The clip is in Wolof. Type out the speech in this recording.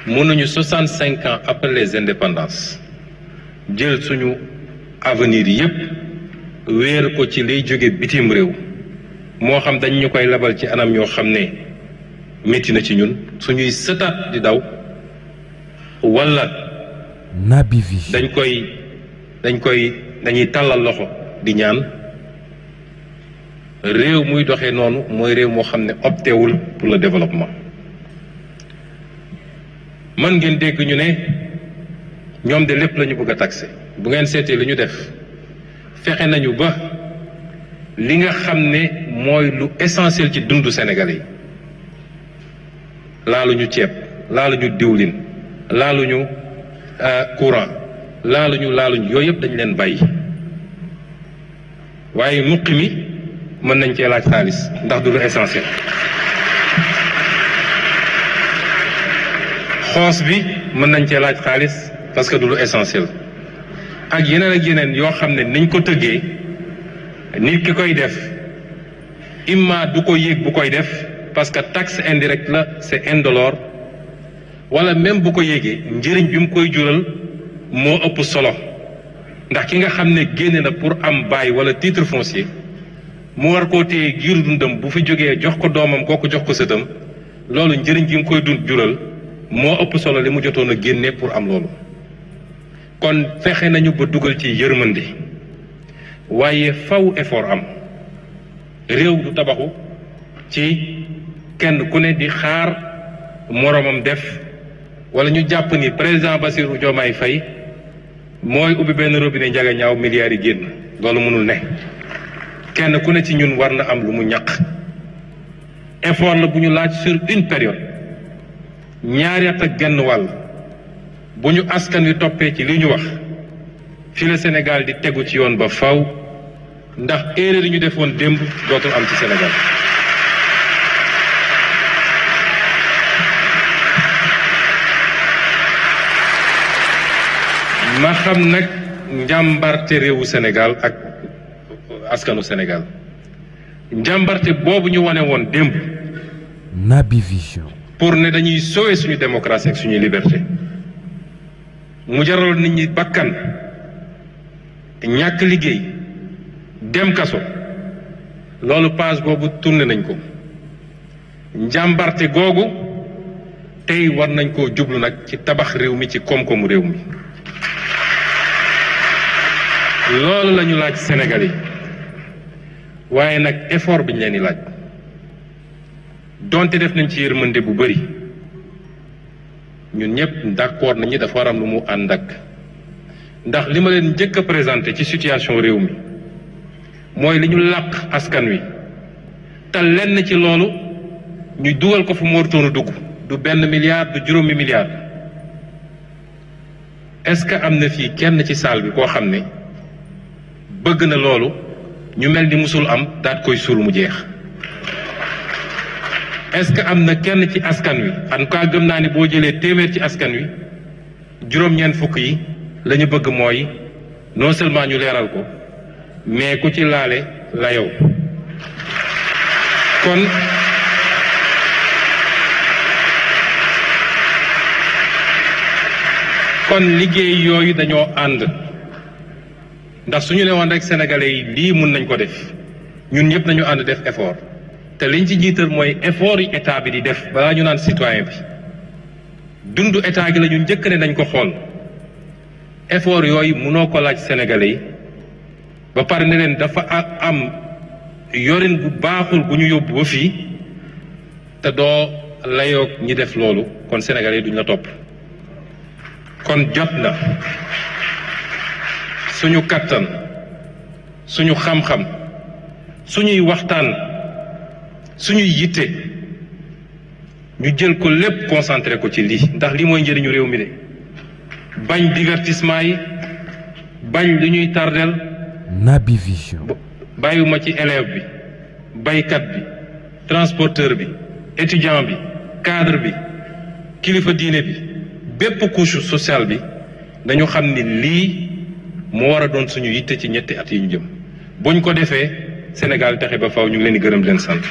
mënuñu 65 ans après les indépendances jël suñu avenir yépp wéer ko ci liy jóge bitim réew moo xam dañ ñu koy labal ci anam yoo xam ne métti na ci ñun suñuy sëtaat di daw wala Naby Vision dañuy tàllal loxo di ñaan réew muy doxee noonu mooy réew moo xam ne optéwul pour le développement. man ngeen dégg ñu ne ñoom de lépp la ñu bëgg a taxé bu ngeen seetee li ñu def fexe nañu ba li nga xam ne mooy lu essentiel ci dundu Sénégalais yi laaluñu ceeb laaluñu diwlin laaluñu courant laaluñu yooyu yëpp dañ leen bàyyi waaye muqi mi mën nañ cee laaj xaalis ndax du lu essentiel. xoos bi mën nañ cee laaj xaalis parce que du lu essentiel ak yeneen yoo xam ne niñ ko tëggee nit ki koy def imma du ko yéeg bu koy def parce que taxe indirecte la c'est indolore wala même bu ko yéegee njëriñ bi mu koy jural moo ëpp solo ndax ki nga xam ne génne na pour am bail wala titre foncier mu war koo téye giiru dundam bu fi jógee jox ko doomam kooku jox ko sëtam loolu njëriñ gi mu koy jural moo ëpp solo li mu jotoon a génne pour am loolu kon fexe nañu ba dugal ci yërmande waaye faw effort am réew du tabaxu ci kenn ku ne di xaar moroomam def wala ñu jàpp ni président Bassirou Diomaye Faye mooy ubbi benn robinet njaga ñaaw milliards yi génn loolu mënul ne kenn ku ne ci ñun war na am lu mu ñaq effort la bu ñu laaj sur une période ñaari at ak genn wàll bu ñu askan wi toppee ci li ñu wax fi la Sénégal di tegu ci yoon ba faw ndax erreur yi ñu defoon démb dootul am ci Sénégal. ma xam nag njàmbarte réewu Sénégal ak askanu Sénégal njàmbarte boobu ñu wane woon démb. Naby Vision. pour ne dañuy sauver suñu démocratie ak suñuy liberté mu jaral nit ñi bakkan ñàkk liggéey dem kaso loolu page boobu tourné nañ ko njàmbarte googu tey war nañ koo jublu nag ci tabax réew mi ci koom-koomu réew mi loolu lañu laaj Sénégal yi waaye nag effort bi ñu leen di laaj donte def nañ ci yërmande bu bari ñun ñëpp d'accord nañu dafa war am lu mu ànd ak ndax li ma leen njëkk a présenté ci situation réew mi mooy li ñu làq askan wi te lenn ci loolu ñu dugal ko fu mu warutoon a dugg du benn milliard du juróomi milliard est-ce que am na fii kenn ci salle bi koo xam ne bëgg na loolu ñu mel ni musul am daat koy suul mu jeex est-ce que am na kenn ci askan wi en tout cas gëm naa ne boo jëlee téeméer ci askan wi juróom-ñeent fukk yi la ñu bëgg mooy non seulement ñu leeral ko mais ku ci laale la yow kon liggéey yooyu dañoo ànd ndax suñu ne woon rek sénégalais yi lii mun nañ ko def ñun ñëpp nañu ànd def effort te liñ ci jiital mooy effort yi état bi di def balaa ñu naan citoyen bi dundu état gi la ñu njëkk ne nañ ko xool effort yooyu mënoo ko laaj sénégalais yi ba pare ne leen dafa am yorin bu baaxul bu ñu yóbbu ba fii te doo layoog ñi def loolu kon sénégalais yi duñ la topp kon jot na suñu kattan suñu xam-xam suñuy waxtaan suñuy yitte ñu jël ko lépp concentré ko ci lii ndax lii mooy njëriñu réew mi de bañ divertissement yi bañ lu ñuy tardel Naby Vision. bàyyiwuma ci élève bi baykat bi transporteur bi étudiant bi cadre bi kilifa diine bi bépp couche sociale bi dañu xam ni lii moo war a doon suñu yitte ci ñetti at yi ñu jëm buñ ko defee Sénégal texe ba faw ñu ngi leen di gërëm di leen sant